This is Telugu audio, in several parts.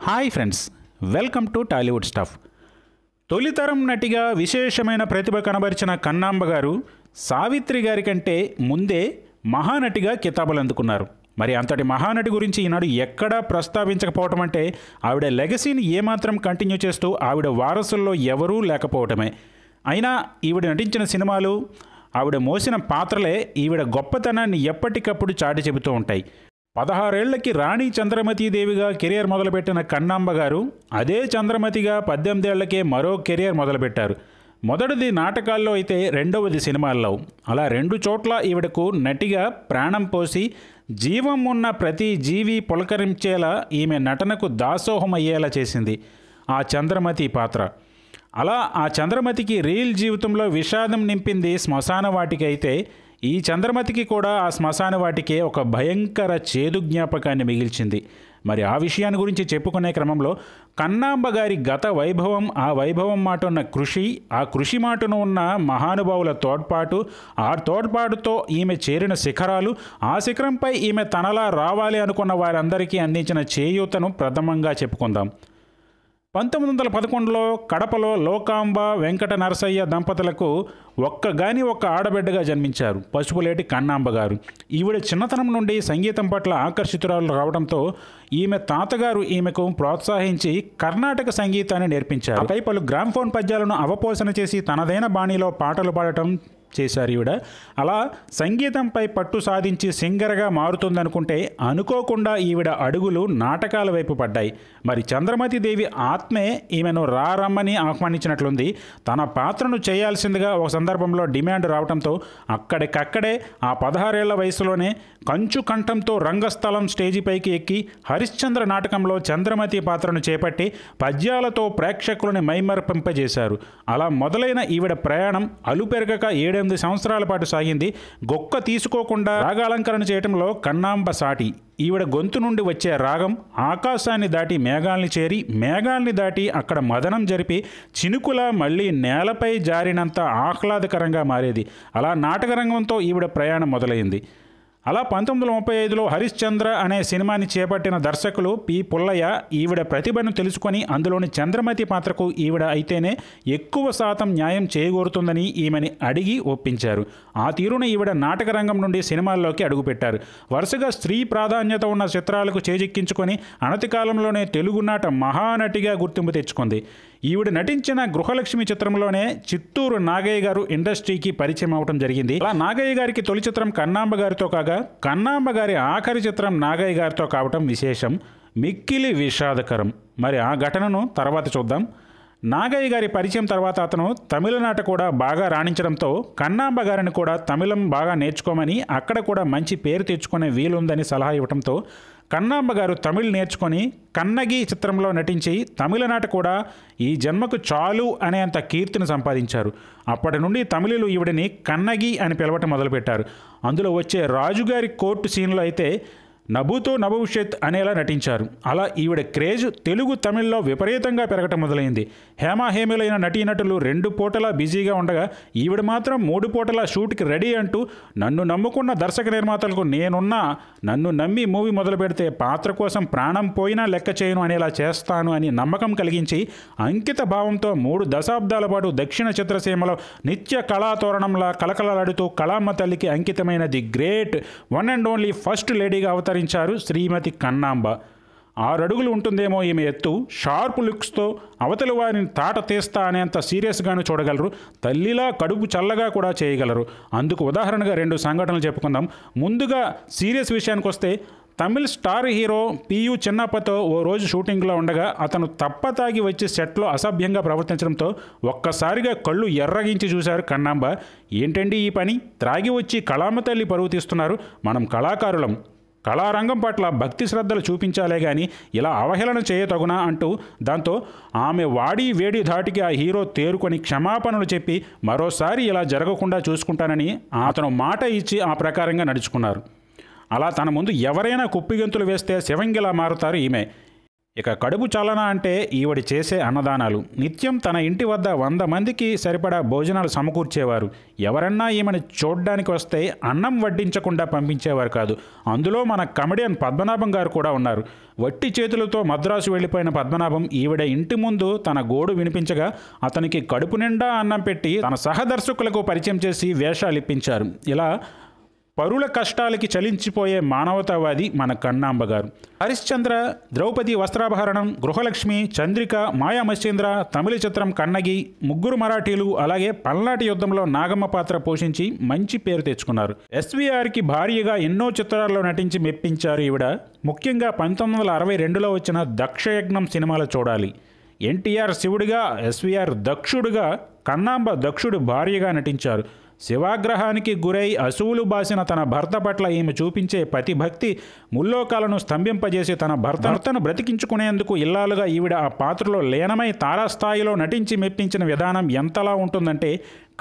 Hi friends, welcome to Tollywood stuff. తొలితరం నటిగా విశేషమైన ప్రతిభ కనబరిచిన కన్నాంబ గారు సావిత్రి గారి కంటే ముందే మహానటిగా కితాబులు అందుకున్నారు. మరి అంతటి మహానటి గురించి ఈనాడు ఎక్కడా ప్రస్తావించకపోవటం అంటే ఆవిడ లెగసీని ఏమాత్రం కంటిన్యూ చేస్తూ ఆవిడ వారసుల్లో ఎవరూ లేకపోవటమే. అయినా ఈవిడ నటించిన సినిమాలు, ఆవిడ మోసిన పాత్రలే ఈవిడ గొప్పతనాన్ని ఎప్పటికప్పుడు చాటి చెబుతూ ఉంటాయి. 16 ఏళ్లకి రాణి చంద్రమతీదేవిగా కెరియర్ మొదలుపెట్టిన కన్నాంబ గారు అదే చంద్రమతిగా 18 ఏళ్లకే మరో కెరియర్ మొదలుపెట్టారు. మొదటిది నాటకాల్లో అయితే రెండవది సినిమాల్లో. అలా రెండు చోట్ల ఈవిడకు నటిగా ప్రాణం పోసి జీవం ఉన్న ప్రతి జీవి పులకరించేలా ఈమె నటనకు దాసోహం అయ్యేలా చేసింది ఆ చంద్రమతి పాత్ర. అలా ఆ చంద్రమతికి రియల్ జీవితంలో విషాదం నింపింది శ్మశాన వాటికి అయితే, ఈ చంద్రమతికి కూడా ఆ శ్మశాన వాటికే ఒక భయంకర చేదు జ్ఞాపకాన్ని మిగిల్చింది. మరి ఆ విషయాన్ని గురించి చెప్పుకునే క్రమంలో కన్నాంబ గారి గత వైభవం, ఆ వైభవం మాట ఉన్న కృషి, ఆ కృషి మాటను ఉన్న మహానుభావుల తోడ్పాటు, ఆ తోడ్పాటుతో ఈమె చేరిన శిఖరాలు, ఆ శిఖరంపై ఈమె తనలా రావాలి అనుకున్న వారందరికీ అందించిన చేయూతను ప్రథమంగా చెప్పుకుందాం. 1911లో కడపలో లోకాంబ వెంకట నరసయ్య దంపతులకు ఒక్క ఆడబిడ్డగా జన్మించారు పసుపులేటి కన్నాంబ గారు. ఈవిడ చిన్నతనం నుండి సంగీతం పట్ల ఆకర్షితురాలు రావడంతో ఈమె తాతగారు ఈమెకు ప్రోత్సహించి కర్ణాటక సంగీతాన్ని నేర్పించారు. పై పలు గ్రామ్ఫోన్ పద్యాలను అవపోసన చేసి తనదైన బాణీలో పాటలు పాడటం చేశారు ఈవిడ. అలా సంగీతంపై పట్టు సాధించి సింగర్గా మారుతుందనుకుంటే అనుకోకుండా ఈవిడ అడుగులు నాటకాల వైపు పడ్డాయి. మరి చంద్రమతీదేవి ఆత్మే ఈమెను రమ్మని ఆహ్వానించినట్లుంది. తన పాత్రను చేయాల్సిందిగా ఒక సందర్భంలో డిమాండ్ రావడంతో అక్కడికక్కడే ఆ 16 ఏళ్ల వయసులోనే కంచు కంఠంతో రంగస్థలం స్టేజిపైకి ఎక్కి హరిశ్చంద్ర నాటకంలో చంద్రమతి పాత్రను చేపట్టి పద్యాలతో ప్రేక్షకులని మైమరపింపజేశారు. అలా మొదలైన ఈవిడ ప్రయాణం అలుపెరగక 7-8 సంవత్సరాల పాటు సాగింది. గొక్క తీసుకోకుండా రాగాలంకరణ చేయటంలో కన్నాంబ సాటి. ఈవిడ గొంతు నుండి వచ్చే రాగం ఆకాశాన్ని దాటి మేఘాల్ని చేరి, మేఘాల్ని దాటి అక్కడ మదనం జరిపి చినుకులా మళ్ళీ నేలపై జారినంత ఆహ్లాదకరంగా మారేది. అలా నాటకరంగంతో ఈవిడ ప్రయాణం మొదలైంది. అలా 1935లో హరిశ్చంద్ర అనే సినిమాని చేపట్టిన దర్శకులు పి పుల్లయ్య ఈవిడ ప్రతిభను తెలుసుకొని అందులోని చంద్రమతి పాత్రకు ఈవిడ అయితేనే ఎక్కువ శాతం న్యాయం చేయగోరుతుందని ఈమెని అడిగి ఒప్పించారు. ఆ తీరున ఈవిడ నాటకరంగం నుండి సినిమాల్లోకి అడుగుపెట్టారు. వరుసగా స్త్రీ ప్రాధాన్యత ఉన్న చిత్రాలకు చేజిక్కించుకొని అనతి కాలంలోనే తెలుగునాట మహానటిగా గుర్తింపు తెచ్చుకుంది. ఈవిడ నటించిన గృహలక్ష్మి చిత్రంలోనే చిత్తూరు నాగయ్య గారు ఇండస్ట్రీకి పరిచయం అవడం జరిగింది. అలా నాగయ్య గారికి తొలి చిత్రం కన్నాంబ గారితో కాగా, కన్నాంబ గారి ఆఖరి చిత్రం నాగయ్య గారితో కావటం విశేషం, మిక్కిలి విషాదకరం. మరి ఆ ఘటనను తర్వాత చూద్దాం. నాగయ్య గారి పరిచయం తర్వాత అతను తమిళనాట కూడా బాగా రాణించడంతో కన్నాంబ గారిని కూడా తమిళం బాగా నేర్చుకోమని, అక్కడ కూడా మంచి పేరు తెచ్చుకునే వీలుందని సలహా ఇవ్వడంతో కన్నాంబ గారు తమిళ్ నేర్చుకొని కన్నగి చిత్రంలో నటించి తమిళనాట కూడా ఈ జన్మకు చాలు అనేంత కీర్తిని సంపాదించారు. అప్పటి నుండి తమిళులు ఈవిడని కన్నగి అని పిలవటం మొదలుపెట్టారు. అందులో వచ్చే రాజుగారి కోర్టు సీన్లో అయితే నభూతో నభవిష్యత్ అనేలా నటించారు. అలా ఈవిడ క్రేజ్ తెలుగు తమిళ్లో విపరీతంగా పెరగటం మొదలైంది. హేమాహేమిలైన నటీనటులు 2 పూటలా బిజీగా ఉండగా ఈవిడ మాత్రం 3 పూటలా షూట్కి రెడీ అంటూ నన్ను నమ్ముకున్న దర్శక నిర్మాతలకు నేనున్నా, నన్ను నమ్మి మూవీ మొదలు పెడితే పాత్ర కోసం ప్రాణం పోయినా లెక్క చేయను అనేలా చేస్తాను అని నమ్మకం కలిగించి అంకిత భావంతో 3 దశాబ్దాల పాటు దక్షిణ చిత్రసీమలో నిత్య కళాతోరణంలా కలకలలాడుతూ కళామ్మ తల్లికి అంకితమైన the great one and only first లేడీగా అవతరించారు శ్రీమతి కన్నాంబ. 6 అడుగులు ఉంటుందేమో ఈమె ఎత్తు. షార్ప్ లుక్స్తో అవతలి వారిని తాట తీస్తా అనేంత సీరియస్గాను చూడగలరు. తల్లిలా కడుపు చల్లగా కూడా చేయగలరు. అందుకు ఉదాహరణగా 2 సంఘటనలు చెప్పుకుందాం. ముందుగా సీరియస్ విషయానికి వస్తే, తమిళ్ స్టార్ హీరో పియు చిన్నప్పతో ఓ రోజు షూటింగ్లో ఉండగా అతను తప్పతాగి వచ్చి సెట్లో అసభ్యంగా ప్రవర్తించడంతో ఒక్కసారిగా కళ్ళు ఎర్రగించి చూశారు కన్నాంబ. ఏంటండి ఈ పని? త్రాగి వచ్చి కళామ తల్లి పరువు తీస్తున్నారు. మనం కళాకారులం, కళారంగం పట్ల భక్తి శ్రద్ధలు చూపించాలే గాని ఇలా అవహేళన చేయతగునా అంటూ, దాంతో ఆమె వాడి వేడి ధాటికి ఆ హీరో తేరుకొని క్షమాపణలు చెప్పి మరోసారి ఇలా జరగకుండా చూసుకుంటానని అతను మాట ఇచ్చి ఆ ప్రకారంగా నడుచుకున్నారు. అలా తన ముందు ఎవరైనా కుప్పిగంతులు వేస్తే శివంగిలా మారుతారు ఈమె. ఇక కడుపు చాలన అంటే ఈవిడి చేసే అన్నదానాలు. నిత్యం తన ఇంటి వద్ద 100 మందికి సరిపడా భోజనాలు సమకూర్చేవారు. ఎవరన్నా ఈమెను చూడ్డానికి వస్తే అన్నం వడ్డించకుండా పంపించేవారు కాదు. అందులో మన కమెడియన్ పద్మనాభం గారు కూడా ఉన్నారు. వట్టి చేతులతో మద్రాసు వెళ్ళిపోయిన పద్మనాభం ఈవిడ ఇంటి ముందు తన గోడు వినిపించగా అతనికి కడుపు నిండా అన్నం పెట్టి తన సహదర్శకులకు పరిచయం చేసి వేషాలు ఇప్పించారు. ఇలా పరుల కష్టాలకి చలించిపోయే మానవతావాది మన కన్నాంబ గారు. హరిశ్చంద్ర, ద్రౌపది వస్త్రాపహరణం, గృహలక్ష్మి, చంద్రిక, మాయామత్స్యేంద్ర, తమిళ చిత్రం కన్నగి, ముగ్గురు మరాఠీలు, అలాగే పల్నాటి యుద్ధంలో నాగమ్మ పాత్ర పోషించి మంచి పేరు తెచ్చుకున్నారు. ఎస్వీఆర్కి భార్యగా ఎన్నో చిత్రాల్లో నటించి మెప్పించారు ఈవిడ. ముఖ్యంగా 1962లో వచ్చిన దక్షయజ్ఞం సినిమాలో చూడాలి. ఎన్టీఆర్ శివుడిగా, ఎస్వీఆర్ దక్షుడుగా, కన్నాంబ దక్షుడు భార్యగా నటించారు. శివాగ్రహానికి గురై అసువులు బాసిన తన భర్త పట్ల ఈమె చూపించే పతిభక్తి ముల్లోకాలను స్తంభింపజేసి తన భర్తను బ్రతికించుకునేందుకు ఇల్లాలుగా ఈవిడ ఆ పాత్రలో లీనమై తారాస్థాయిలో నటించి మెప్పించిన విధానం ఎంతలా ఉంటుందంటే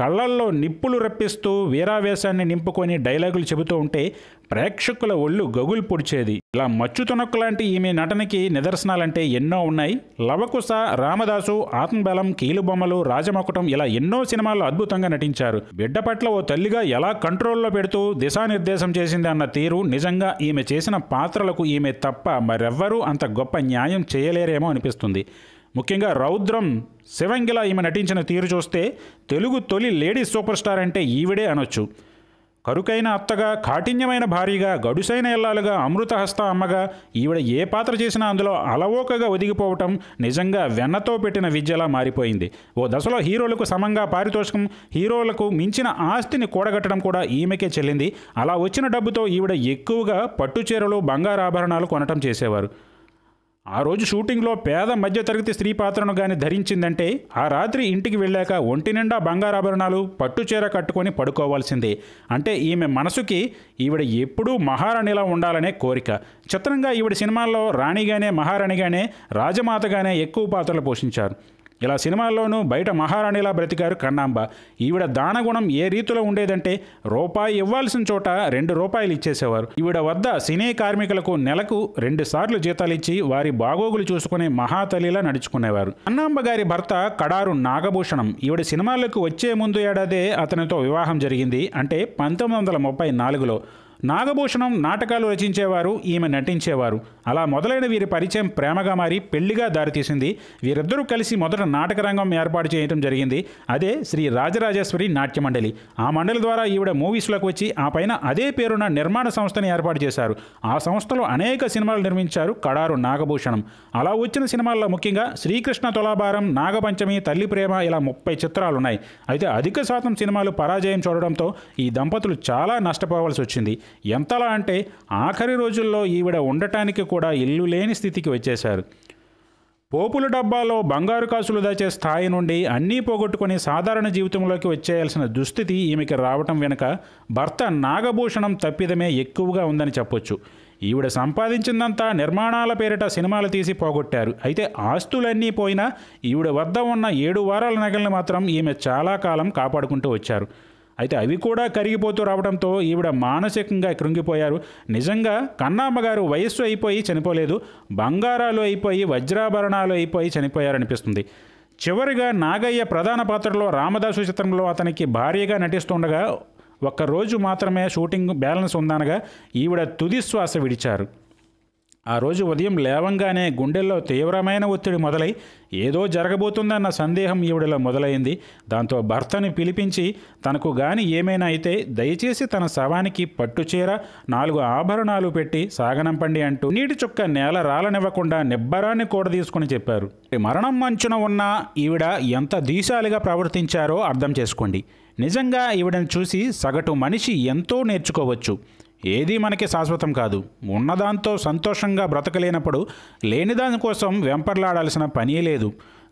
కళ్ళల్లో నిప్పులు రప్పిస్తూ వీరావేశాన్ని నింపుకొని డైలాగులు చెబుతూ ఉంటే ప్రేక్షకుల ఒళ్ళు గగులు పొడిచేది. ఇలా మచ్చుతునక్కు లాంటి ఈమె నటనకి నిదర్శనాలంటే ఎన్నో ఉన్నాయి. లవకుశ, రామదాసు, ఆత్మబలం, కీలుబొమ్మలు, రాజమకుటం ఇలా ఎన్నో సినిమాల్లో అద్భుతంగా నటించారు. బిడ్డ పట్ల ఓ తల్లిగా ఎలా కంట్రోల్లో పెడుతూ దిశానిర్దేశం చేసింది అన్న తీరు నిజంగా ఈమె చేసిన పాత్రలకు ఈమె తప్ప మరెవ్వరూ అంత గొప్ప న్యాయం చేయలేరేమో అనిపిస్తుంది. ముఖ్యంగా రౌద్రం, శివంగిలా ఈమె నటించిన తీరు చూస్తే తెలుగు తొలి లేడీ సూపర్ స్టార్ అంటే ఈవిడే అనొచ్చు. కరుకైన అత్తగా, కాఠిన్యమైన భార్యగా, గడుసైన ఇల్లాలుగా, అమృతహస్త అమ్మగా ఈవిడ ఏ పాత్ర చేసినా అందులో అలవోకగా ఒదిగిపోవటం నిజంగా వెన్నతో పెట్టిన విద్యలా మారిపోయింది. ఓ దశలో హీరోలకు సమంగా పారితోషికం, హీరోలకు మించిన ఆస్తిని కూడగట్టడం కూడా ఈమెకే చెల్లింది. అలా వచ్చిన డబ్బుతో ఈవిడ ఎక్కువగా పట్టుచీరలు, బంగారు ఆభరణాలు కొనటం చేసేవారు. ఆ రోజు షూటింగ్లో పేద మధ్యతరగతి స్త్రీ పాత్రను కానీ ధరించిందంటే ఆ రాత్రి ఇంటికి వెళ్ళాక ఒంటి నిండా బంగారాభరణాలు, పట్టుచీర కట్టుకొని పడుకోవాల్సిందే. అంటే ఈమె మనసుకి ఈవిడ ఎప్పుడూ మహారాణిలా ఉండాలనే కోరిక. చిత్రంగా ఈవిడ సినిమాల్లో రాణిగానే, మహారాణిగానే, రాజమాతగానే ఎక్కువ పాత్రలు పోషించారు. ఇలా సినిమాల్లోనూ బయట మహారాణిలా బ్రతికారు కన్నాంబ. ఈవిడ దానగుణం ఏ రీతిలో ఉండేదంటే రూపాయి ఇవ్వాల్సిన చోట 2 రూపాయలు ఇచ్చేసేవారు. ఈవిడ వద్ద సినీ కార్మికులకు నెలకు 2 సార్లు జీతాలు ఇచ్చి వారి బాగోగులు చూసుకునే మహాతల్లిలా నడుచుకునేవారు. కన్నాంబ గారి భర్త కడారు నాగభూషణం. ఈవిడ సినిమాలకు వచ్చే ముందు ఏడాదే అతనితో వివాహం జరిగింది. అంటే 1934లో. నాగభూషణం నాటకాలు రచించేవారు, ఈమె నటించేవారు. అలా మొదలైన వీరి పరిచయం ప్రేమగా మారి పెళ్లిగా దారితీసింది. వీరిద్దరూ కలిసి మొదట నాటక రంగం ఏర్పాటు చేయడం జరిగింది. అదే శ్రీ రాజరాజేశ్వరి నాట్య మండలి. ఆ మండలి ద్వారా ఈవిడ మూవీస్లోకి వచ్చి ఆ పైన అదే పేరున్న నిర్మాణ సంస్థని ఏర్పాటు చేశారు. ఆ సంస్థలో అనేక సినిమాలు నిర్మించారు కడారు నాగభూషణం. అలా వచ్చిన సినిమాల్లో ముఖ్యంగా శ్రీకృష్ణ తులాభారం, నాగపంచమి, తల్లి ప్రేమ ఇలా 30 చిత్రాలున్నాయి. అయితే అధిక శాతం సినిమాలు పరాజయం చూడడంతో ఈ దంపతులు చాలా నష్టపోవాల్సి వచ్చింది. ఎంతలా అంటే ఆఖరి రోజుల్లో ఈవిడ ఉండటానికి కూడా ఇల్లు లేని స్థితికి వచ్చేశారు. పోపుల డబ్బాలో బంగారు కాసులు దాచే స్థాయి నుండి అన్నీ పోగొట్టుకుని సాధారణ జీవితంలోకి వచ్చేయాల్సిన దుస్థితి ఈమెకి రావటం వెనుక భర్త నాగభూషణం తప్పిదమే ఎక్కువగా ఉందని చెప్పొచ్చు. ఈవిడ సంపాదించిందంతా నిర్మాణాల పేరిట సినిమాలు తీసి పోగొట్టారు. అయితే ఆస్తులన్నీ పోయినా ఈవిడ వద్ద ఉన్న 7 వారాల నగల్ని మాత్రం ఈమె చాలా కాలం కాపాడుకుంటూ వచ్చారు. అయితే అవి కూడా కరిగిపోతూ రావడంతో ఈవిడ మానసికంగా కృంగిపోయారు. నిజంగా కన్నాంబ గారు వయస్సు అయిపోయి చనిపోలేదు, బంగారాలు అయిపోయి, వజ్రాభరణాలు అయిపోయి చనిపోయారనిపిస్తుంది. చివరిగా నాగయ్య ప్రధాన పాత్రలో రామదాసు చిత్రంలో అతనికి భార్యగా నటిస్తుండగా ఒక్కరోజు మాత్రమే షూటింగ్ బ్యాలెన్స్ ఉందనగా ఈవిడ తుది శ్వాస విడిచారు. ఆ రోజు ఉదయం లేవంగానే గుండెల్లో తీవ్రమైన ఒత్తిడి మొదలై ఏదో జరగబోతుందన్న సందేహం ఈవిడలో మొదలైంది. దాంతో భర్తని పిలిపించి తనకు గాని ఏమైనా అయితే దయచేసి తన శవానికి పట్టుచీర, 4 ఆభరణాలు పెట్టి సాగనంపండి అంటూ నీటి చుక్క నేల రాలనివ్వకుండా నిబ్బరాన్ని కూడదీసుకుని చెప్పారు. మరణం మంచున ఉన్న ఈవిడ ఎంత దీశాలిగా ప్రవర్తించారో అర్థం చేసుకోండి. నిజంగా ఈవిడని చూసి సగటు మనిషి ఎంతో నేర్చుకోవచ్చు. ఏదీ మనకి శాశ్వతం కాదు. ఉన్నదాంతో సంతోషంగా బ్రతకలేనప్పుడు లేనిదాని కోసం వెంపర్లాడాల్సిన పని లేదు.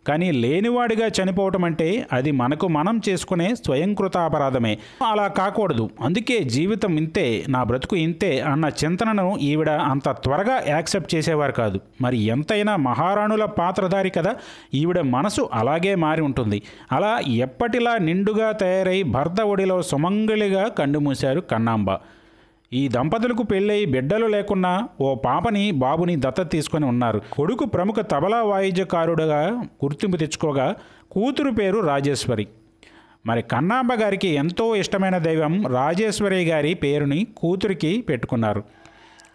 కానీ లేనివాడిగా చనిపోవటం అంటే అది మనకు మనం చేసుకునే స్వయంకృతాపరాధమే. అలా కాకూడదు. అందుకే జీవితం ఇంతే, నా బ్రతుకు ఇంతే అన్న చింతనను ఈవిడ అంత త్వరగా యాక్సెప్ట్ చేసేవారు కాదు. మరి ఎంతైనా మహారాణుల పాత్రధారి కదా, ఈవిడ మనసు అలాగే మారి ఉంటుంది. అలా ఎప్పటిలా నిండుగా తయారై భర్త ఒడిలో సుమంగళిగా కండుమూశారు కన్నాంబ. ఈ దంపతులకు పెళ్ళై బిడ్డలు లేకున్నా ఓ పాపని బాబుని దత్తత తీసుకొని ఉన్నారు. కొడుకు ప్రముఖ తబలా వాయిద్యకారుడుగా గుర్తింపు తెచ్చుకోగా కూతురు పేరు రాజేశ్వరి. మరి కన్నాంబ గారికి ఎంతో ఇష్టమైన దైవం రాజేశ్వరి గారి పేరుని కూతురికి పెట్టుకున్నారు.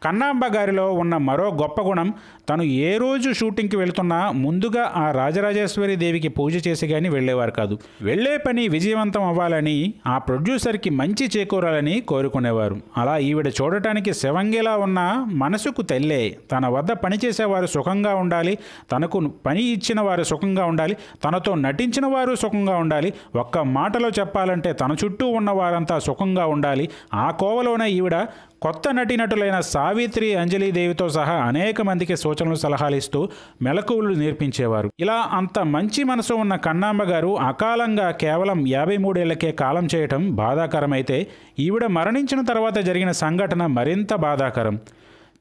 కన్నాంబ గారిలో ఉన్న మరో గొప్ప గుణం, తను ఏ రోజు షూటింగ్కి వెళ్తున్నా ముందుగా ఆ రాజరాజేశ్వరి దేవికి పూజ చేసి కానీ వెళ్ళేవారు కాదు. వెళ్ళే పని విజయవంతం అవ్వాలని, ఆ ప్రొడ్యూసర్కి మంచి చేకూరాలని కోరుకునేవారు. అలా ఈవిడ చూడటానికి శివంగిలా ఉన్న మనసుకు తల్లే. తన వద్ద పనిచేసేవారు సుఖంగా ఉండాలి, తనకు పని ఇచ్చిన వారు సుఖంగా ఉండాలి, తనతో నటించిన వారు సుఖంగా ఉండాలి, ఒక్క మాటలో చెప్పాలంటే తన చుట్టూ ఉన్న వారంతా సుఖంగా ఉండాలి. ఆ కోవలోనే ఈవిడ కొత్త నటీనటులైన సావిత్రి, అంజలీదేవితో సహా అనేక మందికి సూచనలు సలహాలు ఇస్తూ మెలకువలు నేర్పించేవారు. ఇలా అంత మంచి మనసు ఉన్న కన్నాంబ గారు అకాలంగా కేవలం 53 ఏళ్లకే కాలం చేయటం బాధాకరమైతే, ఈవిడ మరణించిన తర్వాత జరిగిన సంఘటన మరింత బాధాకరం.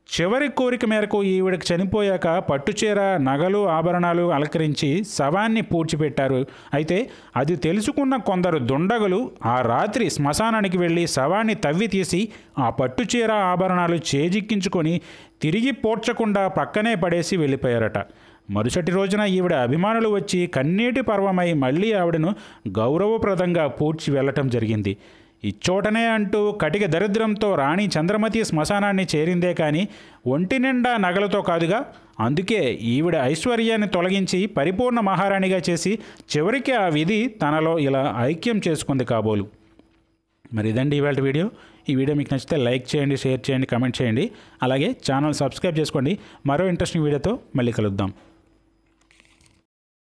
చివరి కోరిక మేరకు ఈవిడకి చనిపోయాక పట్టుచీర, నగలు, ఆభరణాలు అలంకరించి శవాన్ని పూడ్చిపెట్టారు. అయితే అది తెలుసుకున్న కొందరు దుండగులు ఆ రాత్రి శ్మశానానికి వెళ్ళి శవాన్ని తవ్వి తీసి ఆ పట్టుచీర, ఆభరణాలు చేజిక్కించుకొని తిరిగి పోడ్చకుండా పక్కనే పడేసి వెళ్ళిపోయారట. మరుసటి రోజున ఈవిడ అభిమానులు వచ్చి కన్నీటి పర్వమై మళ్ళీ ఆవిడను గౌరవప్రదంగా పూడ్చి వెళ్ళటం జరిగింది. ఇచ్చోటనే అంటూ కటిక దరిద్రంతో రాణి చంద్రమతి శ్మశానాన్ని చేరిందే కానీ ఒంటి నిండా నగలతో కాదుగా. అందుకే ఈవిడ ఐశ్వర్యాన్ని తొలగించి పరిపూర్ణ మహారాణిగా చేసి చివరికి ఆ విధి తనలో ఇలా ఐక్యం చేసుకుంది కాబోలు. మరి ఇదండి ఇవాళ వీడియో. ఈ వీడియో మీకు నచ్చితే లైక్ చేయండి, షేర్ చేయండి, కమెంట్ చేయండి. అలాగే ఛానల్ సబ్స్క్రైబ్ చేసుకోండి. మరో ఇంట్రెస్టింగ్ వీడియోతో మళ్ళీ కలుద్దాం.